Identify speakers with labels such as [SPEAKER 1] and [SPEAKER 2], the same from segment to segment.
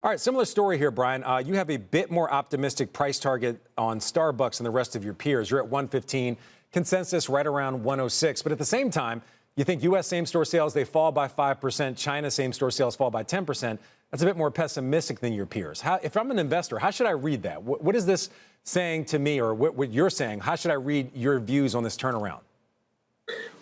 [SPEAKER 1] All right, similar story here, Brian. You have a bit more optimistic price target on Starbucks than the rest of your peers. You're at 115, consensus right around 106. But at the same time, you think U.S. same-store sales, they fall by 5%. China same-store sales fall by 10%. That's a bit more pessimistic than your peers. If I'm an investor, how should I read that? What is this saying to me, or what you're saying? How should I read your views on this turnaround?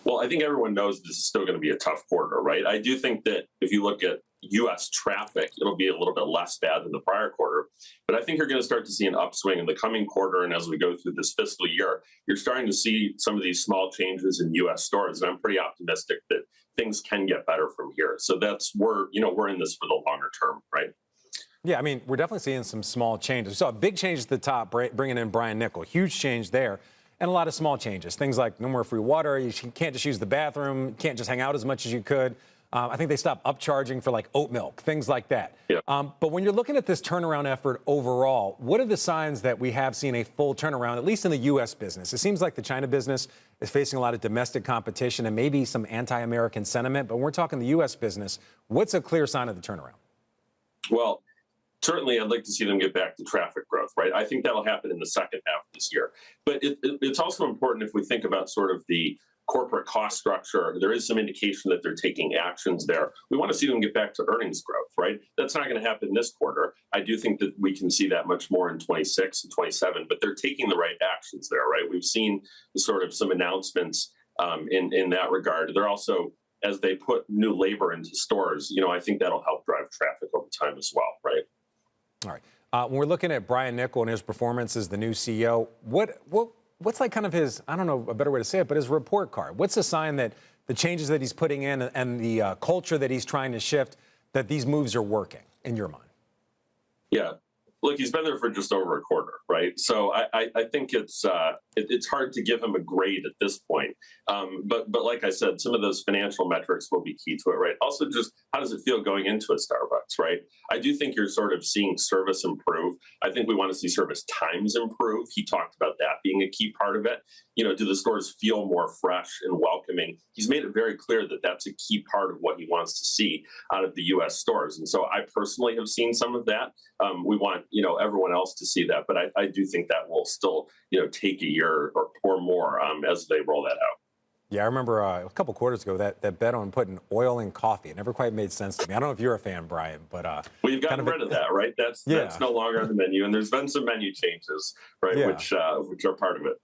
[SPEAKER 2] Well, I think everyone knows this is still going to be a tough quarter, right? I do think that if you look at U.S. traffic, it'll be a little bit less bad than the prior quarter. But I think you're going to start to see an upswing in the coming quarter. And as we go through this fiscal year, you're starting to see some of these small changes in U.S. stores. And I'm pretty optimistic that things can get better from here. So we're in this for the longer term, right?
[SPEAKER 1] Yeah, I mean, we're definitely seeing some small changes. We saw a big change at the top, bringing in Brian Niccol. Huge change there. And a lot of small changes. Things like no more free water. You can't just use the bathroom. You can't just hang out as much as you could. I think they stopped upcharging for like oat milk, things like that.
[SPEAKER 2] Yeah.
[SPEAKER 1] But when you're looking at this turnaround effort overall, what are the signs that we have seen a full turnaround, at least in the U.S. business? It seems like the China business is facing a lot of domestic competition and maybe some anti-American sentiment. But when we're talking the U.S. business, what's a clear sign of the turnaround?
[SPEAKER 2] Well, certainly, I'd like to see them get back to traffic growth, right? I think that'll happen in the second half of this year. But it's also important if we think about sort of the corporate cost structure. There is some indication that they're taking actions there. We want to see them get back to earnings growth, right? That's not going to happen this quarter. I do think that we can see that much more in 26 and 27, but they're taking the right actions there, right? We've seen sort of some announcements in that regard. They're also, as they put new labor into stores, I think that'll help drive traffic over time as well, right?
[SPEAKER 1] All right. When we're looking at Brian Niccol and his performance as the new CEO, what's like kind of his, I don't know a better way to say it, but his report card? What's a sign that the changes that he's putting in and the culture that he's trying to shift, that these moves are working in your mind?
[SPEAKER 2] Yeah. Look, he's been there for just over a quarter, right? So I think it's hard to give him a grade at this point. But like I said, some of those financial metrics will be key to it, right? Also, just how does it feel going into a Starbucks, right? I do think you're sort of seeing service improve. I think we want to see service times improve. He talked about that being a key part of it. Do the stores feel more fresh and welcoming? He's made it very clear that that's a key part of what he wants to see out of the U.S. stores. And so I personally have seen some of that. We want, everyone else to see that. But I do think that will still, take a year or more as they roll that out.
[SPEAKER 1] Yeah, I remember a couple quarters ago that bet on putting oil in coffee. It never quite made sense to me. I don't know if you're a fan, Brian, but
[SPEAKER 2] well, you've gotten rid of that, right? That's no longer on the menu, and there's been some menu changes, right, which are part of it.